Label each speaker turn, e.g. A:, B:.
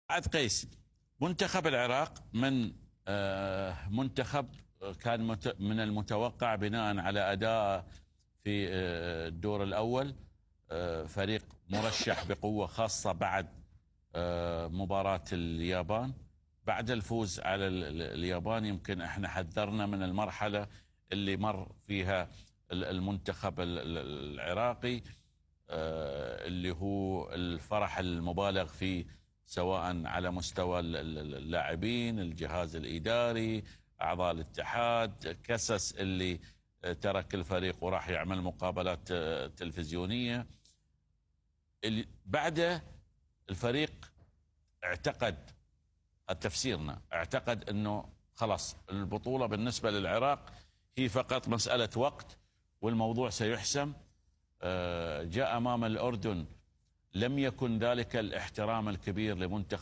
A: عاد قيس. منتخب العراق من منتخب كان من المتوقع بناء على أداء في الدور الأول، فريق مرشح بقوة، خاصة بعد مباراة اليابان. بعد الفوز على اليابان يمكن احنا حذرنا من المرحلة اللي مر فيها المنتخب العراقي، اللي هو الفرح المبالغ فيه، سواء على مستوى اللاعبين، الجهاز الإداري، أعضاء الاتحاد، كسس اللي ترك الفريق وراح يعمل مقابلات تلفزيونية. بعد الفريق اعتقد، تفسيرنا اعتقد انه خلاص البطولة بالنسبة للعراق هي فقط مسألة وقت والموضوع سيحسم. جاء امام الأردن، لم يكن ذلك الاحترام الكبير لمنتخب